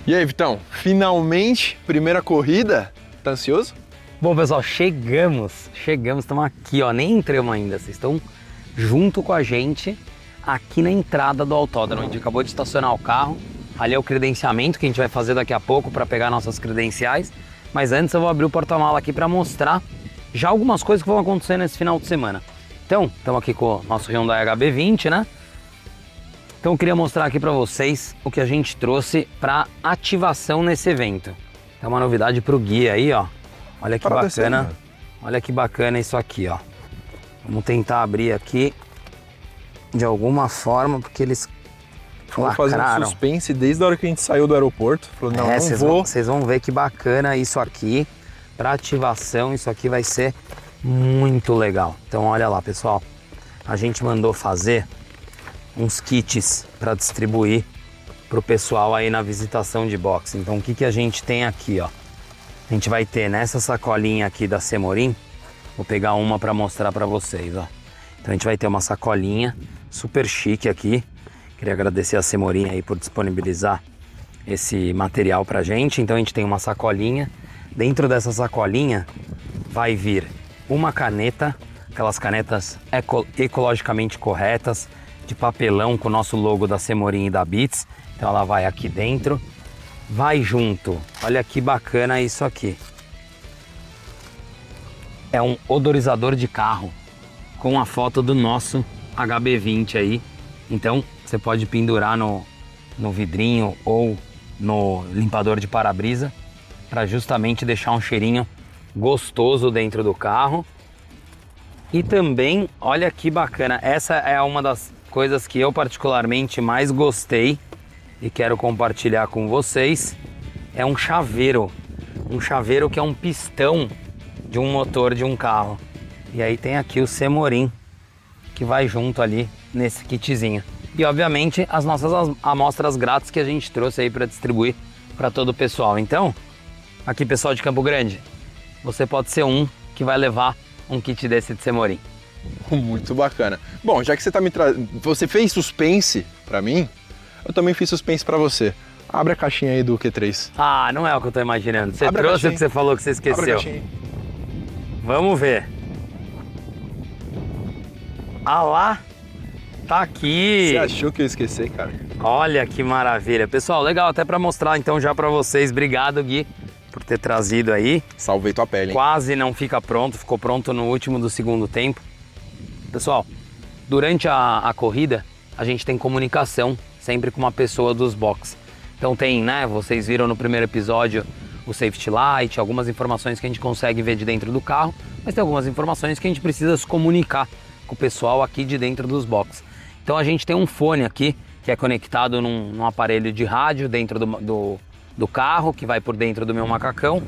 E aí, Vitão, finalmente, primeira corrida, tá ansioso? Bom, pessoal, chegamos, estamos aqui, ó, nem entramos ainda, vocês estão junto com a gente aqui na entrada do autódromo. A gente acabou de estacionar o carro, ali é o credenciamento que a gente vai fazer daqui a pouco para pegar nossas credenciais, mas antes eu vou abrir o porta-mala aqui para mostrar já algumas coisas que vão acontecer nesse final de semana. Então, estamos aqui com o nosso Hyundai HB20, né? Então eu queria mostrar aqui para vocês o que a gente trouxe para ativação nesse evento. É uma novidade para o guia aí, ó. Olha que bacana. Olha que bacana isso aqui, ó. Vamos tentar abrir aqui de alguma forma, porque eles Vamos fazer um suspense desde a hora que a gente saiu do aeroporto. Falou, não, não vou. Vocês vão ver que bacana isso aqui. Para ativação, isso aqui vai ser muito legal. Então olha lá, pessoal. A gente mandou fazer uns kits para distribuir para o pessoal aí na visitação de boxe. Então o que que a gente tem aqui, ó? A gente vai ter nessa sacolinha aqui da Semorim, vou pegar uma para mostrar para vocês, ó. Então a gente vai ter uma sacolinha super chique aqui. Queria agradecer a Semorim aí por disponibilizar esse material pra gente. Então a gente tem uma sacolinha. Dentro dessa sacolinha vai vir uma caneta, aquelas canetas ecologicamente corretas, de papelão com o nosso logo da Semorim e da Beats. Então ela vai aqui dentro. Vai junto, olha que bacana isso aqui. É um odorizador de carro com a foto do nosso HB20 aí. Então você pode pendurar no vidrinho ou no limpador de para-brisa para justamente deixar um cheirinho gostoso dentro do carro. E também, olha que bacana, essa é uma das coisas que eu particularmente mais gostei e quero compartilhar com vocês. É um chaveiro que é um pistão de um motor de um carro. E aí tem aqui o Semorim que vai junto ali nesse kitzinho. E obviamente as nossas amostras grátis que a gente trouxe aí para distribuir para todo o pessoal. Então, aqui pessoal de Campo Grande, você pode ser um que vai levar um kit desse de Semorim. Muito bacana. Bom, já que você fez suspense para mim, eu também fiz suspense para você. Abre a caixinha aí do Q3. Ah, não é o que eu tô imaginando. Você trouxe o que você falou que você esqueceu. Abre a caixinha. Vamos ver. Ah lá, tá aqui. Você achou que eu esqueci, cara? Olha que maravilha. Pessoal, legal até para mostrar então já para vocês. Obrigado, Gui, por ter trazido aí. Salvei tua pele, hein? Quase não fica pronto, ficou pronto no último do segundo tempo. Pessoal, durante a corrida, a gente tem comunicação sempre com uma pessoa dos box. Então tem, né, vocês viram no primeiro episódio o safety light, algumas informações que a gente consegue ver de dentro do carro, mas tem algumas informações que a gente precisa se comunicar com o pessoal aqui de dentro dos box. Então a gente tem um fone aqui, que é conectado num aparelho de rádio dentro do carro, que vai por dentro do meu macacão,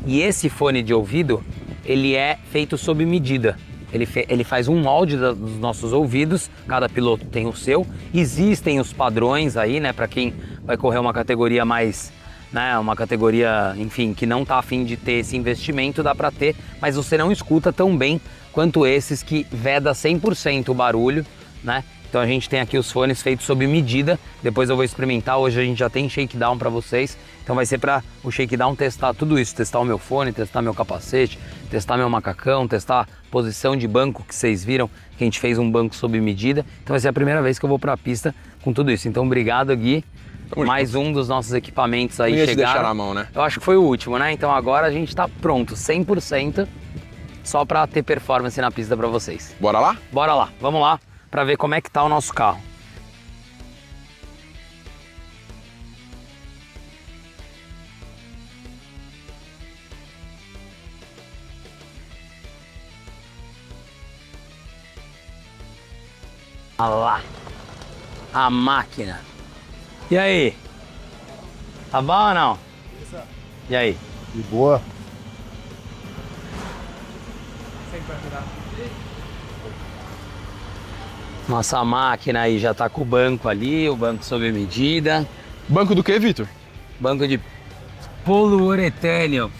e esse fone de ouvido, ele é feito sob medida. Ele faz um molde dos nossos ouvidos, cada piloto tem o seu. Existem os padrões aí, né, para quem vai correr uma categoria mais, né, uma categoria, enfim, que não tá a fim de ter esse investimento, dá para ter, mas você não escuta tão bem quanto esses que veda 100% o barulho, né? Então a gente tem aqui os fones feitos sob medida, depois eu vou experimentar, hoje a gente já tem shakedown para vocês, então vai ser para o shakedown testar tudo isso, testar o meu fone, testar meu capacete, testar meu macacão, testar a posição de banco que vocês viram, que a gente fez um banco sob medida, então vai ser a primeira vez que eu vou para a pista com tudo isso. Então obrigado, Gui, mais um dos nossos equipamentos aí chegaram. Não ia te deixar na mão, né? Eu acho que foi o último, né? Então agora a gente está pronto, 100%, só para ter performance na pista para vocês. Bora lá? Bora lá, vamos lá, para ver como é que tá o nosso carro. Olha lá, a máquina. E aí? Tá bom ou não? E aí? De boa. Nossa máquina aí já tá com o banco ali, o banco sob medida. Banco do que, Vitor? Banco de poliuretâneo.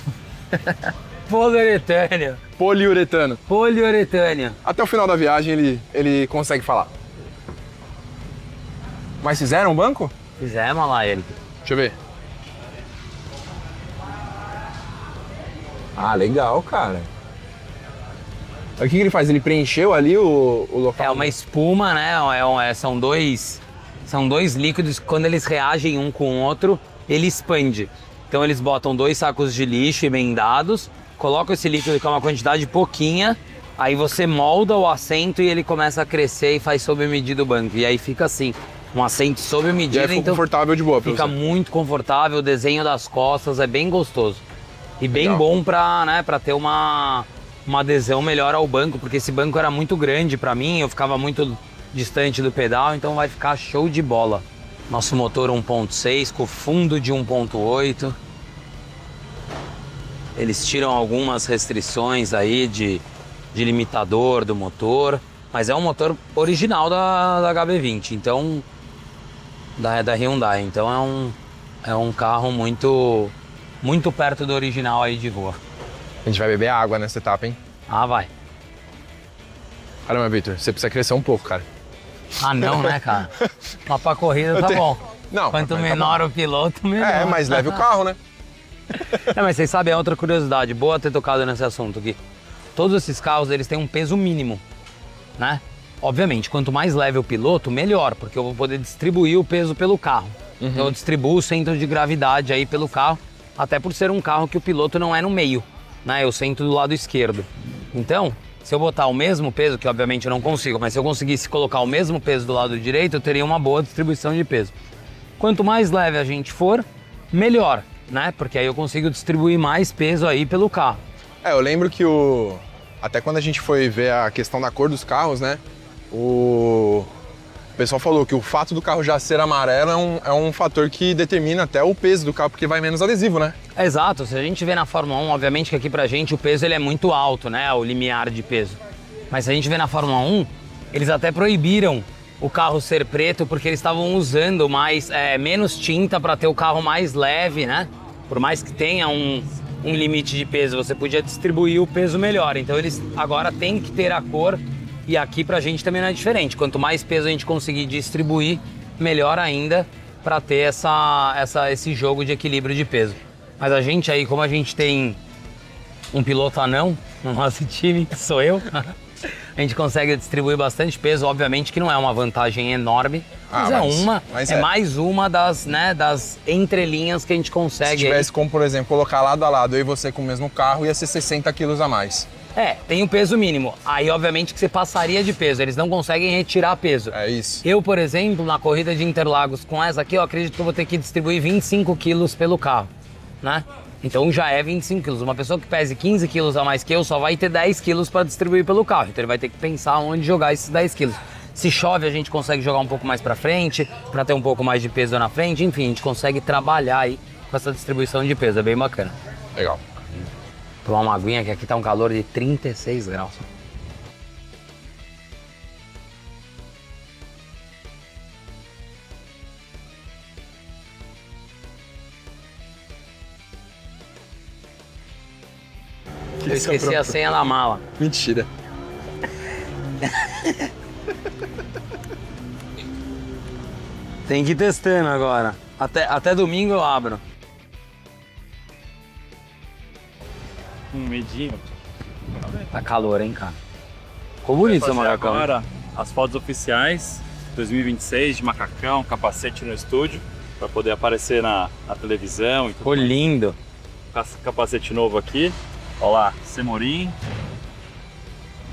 Poliuretâneo. Poliuretano. Poliuretâneo. Até o final da viagem ele consegue falar. Mas fizeram um banco? Fizemos lá ele. Deixa eu ver. Ah, legal, cara. O que ele faz? Ele preencheu ali o local? É uma espuma, né? São dois líquidos que quando eles reagem um com o outro, ele expande. Então eles botam 2 sacos de lixo emendados, colocam esse líquido que é uma quantidade pouquinha, aí você molda o assento e ele começa a crescer e faz sob medida o banco. E aí fica assim, um assento sob medida, Já ficou então confortável de boa pra fica você. muito confortável, o desenho das costas é bem gostoso. E bem Legal. bom pra ter uma adesão melhor ao banco, porque esse banco era muito grande pra mim, eu ficava muito distante do pedal, então vai ficar show de bola. Nosso motor 1.6 com fundo de 1.8. Eles tiram algumas restrições aí de limitador do motor, mas é um motor original da HB20, então da Hyundai, então é um carro muito perto do original aí de rua. A gente vai beber água nessa etapa, hein? Ah, vai. Caramba, Victor, você precisa crescer um pouco, cara. Ah, não, né, cara? Mas pra corrida tá bom. Não, Quanto mas tá menor o piloto, melhor. É, mas leve o carro, né? Mas vocês sabem, é outra curiosidade, boa ter tocado nesse assunto aqui. Todos esses carros, eles têm um peso mínimo, né? Obviamente, quanto mais leve o piloto, melhor, porque eu vou poder distribuir o peso pelo carro. Então eu distribuo o centro de gravidade aí pelo carro, até por ser um carro que o piloto não é no meio, né? Eu sento do lado esquerdo. Então, se eu botar o mesmo peso, que obviamente eu não consigo, mas se eu conseguisse colocar o mesmo peso do lado direito, eu teria uma boa distribuição de peso. Quanto mais leve a gente for, melhor, né? Porque aí eu consigo distribuir mais peso aí pelo carro. Eu lembro que até quando a gente foi ver a questão da cor dos carros, né? O pessoal falou que o fato do carro já ser amarelo é um fator que determina até o peso do carro, porque vai menos adesivo, né? Exato, se a gente vê na Fórmula 1, obviamente que aqui pra gente o peso ele é muito alto, né? O limiar de peso. Mas se a gente vê na Fórmula 1, eles até proibiram o carro ser preto porque eles estavam usando menos tinta para ter o carro mais leve, né? Por mais que tenha um limite de peso, você podia distribuir o peso melhor. Então eles agora têm que ter a cor e aqui pra gente também não é diferente. Quanto mais peso a gente conseguir distribuir, melhor ainda para ter esse jogo de equilíbrio de peso. Mas a gente aí, como a gente tem um piloto anão no nosso time, que sou eu, a gente consegue distribuir bastante peso. Obviamente que não é uma vantagem enorme, mas é mais uma das entrelinhas que a gente consegue. Se tivesse como, por exemplo, colocar lado a lado, eu e você com o mesmo carro, ia ser 60 quilos a mais. Tem o peso mínimo. Aí, obviamente, que você passaria de peso. Eles não conseguem retirar peso. É isso. Eu, por exemplo, na corrida de Interlagos com essa aqui, eu acredito que eu vou ter que distribuir 25 quilos pelo carro, né? Então já é 25 quilos. Uma pessoa que pese 15 quilos a mais que eu só vai ter 10 quilos para distribuir pelo carro. Então ele vai ter que pensar onde jogar esses 10 quilos. Se chove, a gente consegue jogar um pouco mais para frente, para ter um pouco mais de peso na frente. Enfim, a gente consegue trabalhar aí com essa distribuição de peso. É bem bacana. Legal. Tomar uma aguinha, que aqui tá um calor de 36 graus. Eu esqueci a senha da mala. Mentira. Tem que ir testando agora. Até domingo eu abro. Medinho. Tá calor, hein, cara? Ficou bonito seu macacão. Agora as fotos oficiais 2026 de macacão, capacete no estúdio, para poder aparecer na televisão e tudo. Ficou lindo. Capacete novo aqui. Olha lá, Semorim.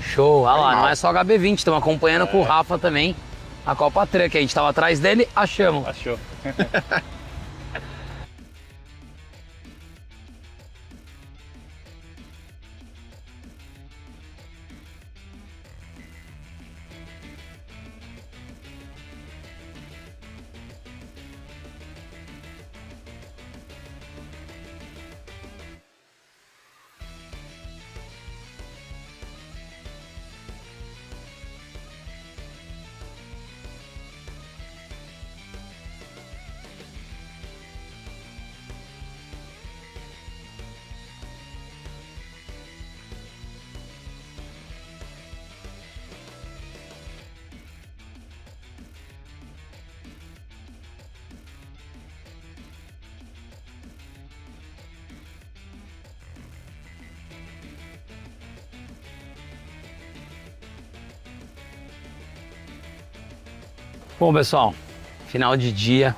Show. Olha lá, não é só HB20, estamos acompanhando com o Rafa também a Copa Truck. A gente tava atrás dele, achamos. Achou. Bom, pessoal, final de dia,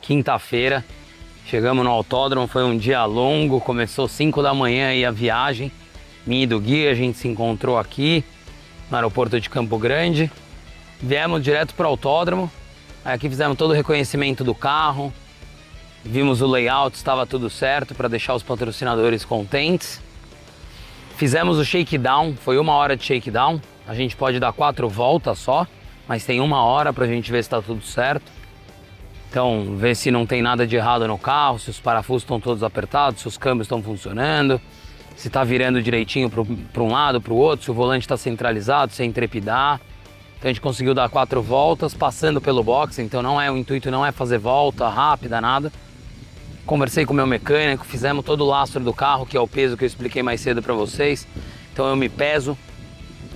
quinta-feira, chegamos no autódromo, foi um dia longo, começou 5 da manhã aí a viagem, minha e do Gui, a gente se encontrou aqui no aeroporto de Campo Grande, viemos direto para o autódromo, aí aqui fizemos todo o reconhecimento do carro, vimos o layout, estava tudo certo para deixar os patrocinadores contentes. Fizemos o shakedown, foi 1 hora de shakedown, a gente pode dar 4 voltas só, mas tem 1 hora para a gente ver se está tudo certo. Então, ver se não tem nada de errado no carro, se os parafusos estão todos apertados, se os câmbios estão funcionando, se está virando direitinho para um lado, para o outro, se o volante está centralizado, sem trepidar. Então a gente conseguiu dar 4 voltas, passando pelo box, então o intuito não é fazer volta rápida, nada. Conversei com o meu mecânico, fizemos todo o lastro do carro, que é o peso que eu expliquei mais cedo para vocês. Então eu me peso,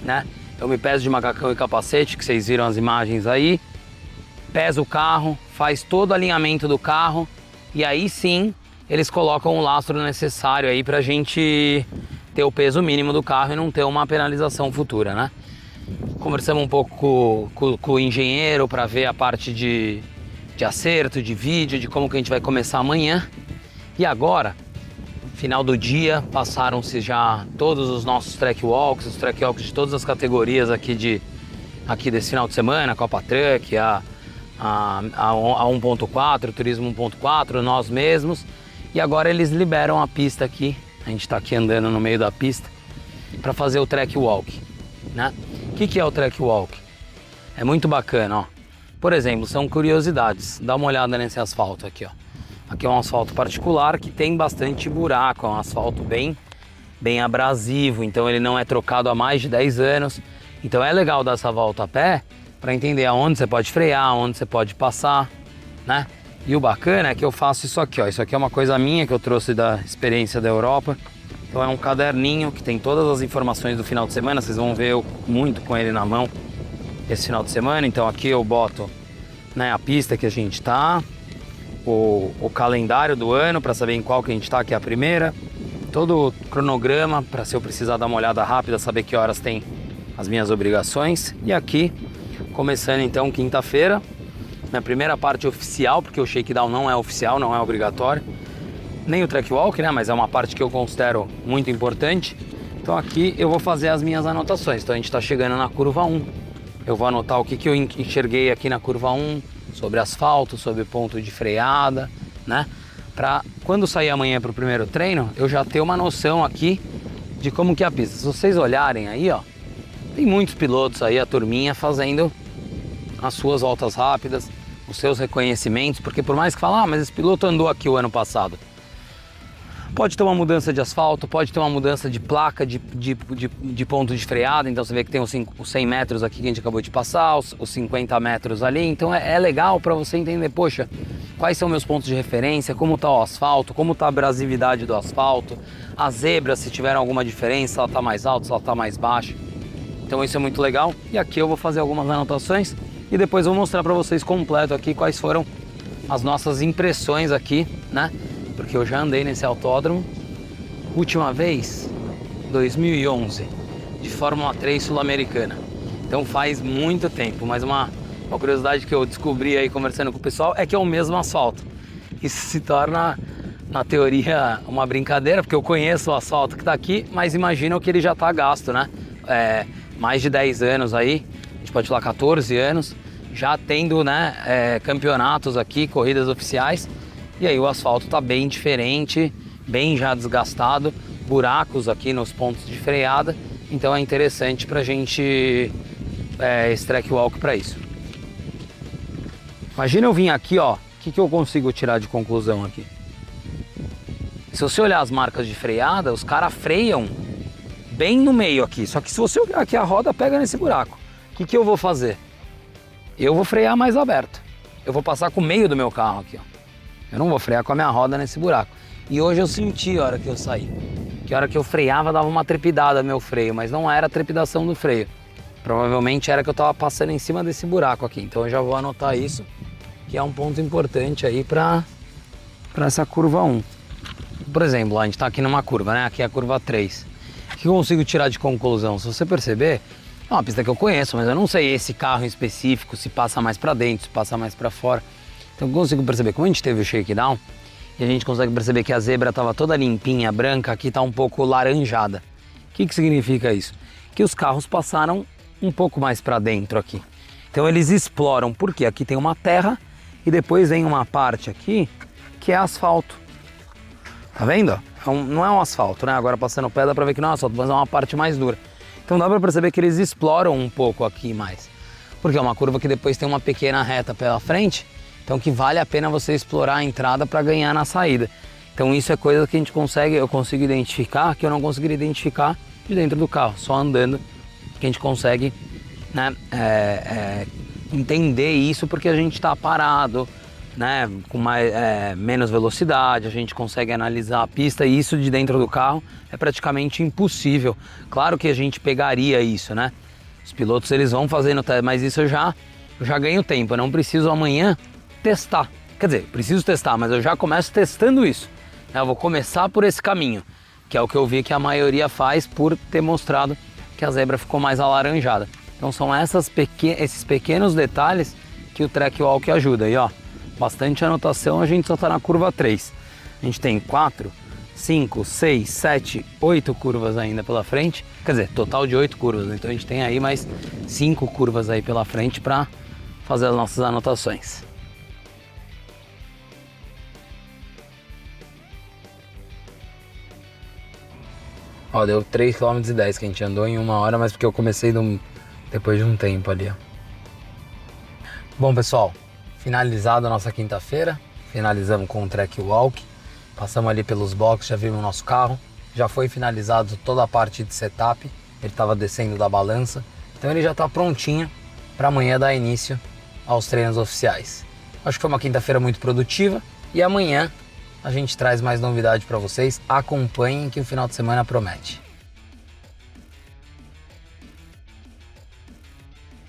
né? Eu me peso de macacão e capacete, que vocês viram as imagens aí. Peso o carro, faz todo o alinhamento do carro e aí sim eles colocam o lastro necessário aí pra gente ter o peso mínimo do carro e não ter uma penalização futura, né? Conversamos um pouco com o engenheiro para ver a parte de acerto, de vídeo, de como que a gente vai começar amanhã. E agora, final do dia, passaram-se já todos os nossos track walks, os track walks de todas as categorias aqui desse final de semana, Copa Truck, a 1.4, Turismo 1.4, nós mesmos. E agora eles liberam a pista aqui, a gente está aqui andando no meio da pista, para fazer o track walk, né? O que é o track walk? É muito bacana, ó. Por exemplo, são curiosidades, dá uma olhada nesse asfalto aqui, ó. Aqui é um asfalto particular que tem bastante buraco, é um asfalto bem abrasivo, então ele não é trocado há mais de 10 anos. Então é legal dar essa volta a pé para entender aonde você pode frear, aonde você pode passar, né? E o bacana é que eu faço isso aqui, ó. Isso aqui é uma coisa minha que eu trouxe da experiência da Europa. Então é um caderninho que tem todas as informações do final de semana. Vocês vão ver eu muito com ele na mão esse final de semana. Então aqui eu boto, né, a pista que a gente tá, o calendário do ano para saber em qual que a gente tá, que é a primeira, todo o cronograma para, se eu precisar dar uma olhada rápida, saber que horas tem as minhas obrigações. E aqui, começando então quinta-feira, na primeira parte oficial, porque o shakedown não é oficial, não é obrigatório, nem o track walk, né, mas é uma parte que eu considero muito importante. Então aqui eu vou fazer as minhas anotações. Então a gente está chegando na curva 1, eu vou anotar o que eu enxerguei aqui na curva 1, sobre asfalto, sobre ponto de freada, né, para quando sair amanhã para o primeiro treino, eu já ter uma noção aqui de como que é a pista. Se vocês olharem aí, ó, tem muitos pilotos aí, a turminha, fazendo as suas voltas rápidas, os seus reconhecimentos, porque por mais que fale, mas esse piloto andou aqui o ano passado, pode ter uma mudança de asfalto, pode ter uma mudança de placa, de ponto de freada. Então você vê que tem os 100 metros aqui que a gente acabou de passar, os 50 metros ali. Então é legal para você entender, poxa, quais são meus pontos de referência, como está o asfalto, como está a abrasividade do asfalto, as zebras, se tiveram alguma diferença, se ela está mais alta, se ela está mais baixa. Então isso é muito legal. E aqui eu vou fazer algumas anotações e depois vou mostrar para vocês completo aqui quais foram as nossas impressões aqui, né? Porque eu já andei nesse autódromo, última vez, 2011, de Fórmula 3 sul-americana. Então faz muito tempo, mas uma curiosidade que eu descobri aí conversando com o pessoal é que é o mesmo asfalto. Isso se torna, na teoria, uma brincadeira, porque eu conheço o asfalto que está aqui, mas imaginam que ele já está gasto, né? Mais de 10 anos aí, a gente pode falar 14 anos, já tendo, né, campeonatos aqui, corridas oficiais. E aí o asfalto está bem diferente, bem já desgastado, buracos aqui nos pontos de freada, então é interessante para a gente esse track walk para isso. Imagina eu vir aqui, ó, o que eu consigo tirar de conclusão aqui? Se você olhar as marcas de freada, os caras freiam bem no meio aqui, só que se você olhar aqui a roda pega nesse buraco. O que eu vou fazer? Eu vou frear mais aberto, eu vou passar com o meio do meu carro aqui, ó. Eu não vou frear com a minha roda nesse buraco. E hoje eu senti a hora que eu saí. Que a hora que eu freava dava uma trepidada no meu freio, mas não era a trepidação do freio. Provavelmente era que eu estava passando em cima desse buraco aqui. Então eu já vou anotar isso, que é um ponto importante aí para essa curva 1. Por exemplo, a gente está aqui numa curva, né? Aqui é a curva 3. O que eu consigo tirar de conclusão? Se você perceber, É uma pista que eu conheço, mas eu não sei esse carro em específico, se passa mais para dentro, se passa mais para fora. Então eu consigo perceber, como a gente teve o shakedown, e a gente consegue perceber que a zebra estava toda limpinha, branca, aqui está um pouco laranjada. O que significa isso? Que os carros passaram um pouco mais para dentro aqui. Então eles exploram, porque aqui tem uma terra e depois vem uma parte aqui que é asfalto. Tá vendo? Não é um asfalto, né? Agora passando o pé dá pra ver que não é asfalto, mas é uma parte mais dura. Então dá pra perceber que eles exploram um pouco aqui mais. Porque é uma curva que depois tem uma pequena reta pela frente, então que vale a pena você explorar a entrada para ganhar na saída. Então isso é coisa que eu consigo identificar, que eu não conseguiria identificar de dentro do carro, só andando, que a gente consegue, né, entender isso, porque a gente está parado, né, com menos velocidade, a gente consegue analisar a pista, e isso de dentro do carro é praticamente impossível. Claro que a gente pegaria isso, né? Os pilotos eles vão fazendo, mas isso eu já ganho tempo, eu não preciso amanhã testar. Quer dizer, preciso testar, mas eu já começo testando isso. Eu vou começar por esse caminho, que é o que eu vi que a maioria faz por ter mostrado que a zebra ficou mais alaranjada. Então são esses pequenos detalhes que o Track Walk ajuda. E ó, bastante anotação, a gente só está na curva 3. A gente tem 4, 5, 6, 7, 8 curvas ainda pela frente. Quer dizer, total de 8 curvas. Então a gente tem aí mais 5 curvas aí pela frente para fazer as nossas anotações. Ó, deu 3,10 km que a gente andou em 1 hora, mas porque eu comecei depois de um tempo ali, ó. Bom, pessoal, finalizada a nossa quinta-feira, finalizamos com o Track Walk, passamos ali pelos boxes, já vimos o nosso carro, já foi finalizado toda a parte de setup, ele estava descendo da balança, então ele já está prontinho para amanhã dar início aos treinos oficiais. Acho que foi uma quinta-feira muito produtiva e amanhã a gente traz mais novidade para vocês. Acompanhem que o final de semana promete.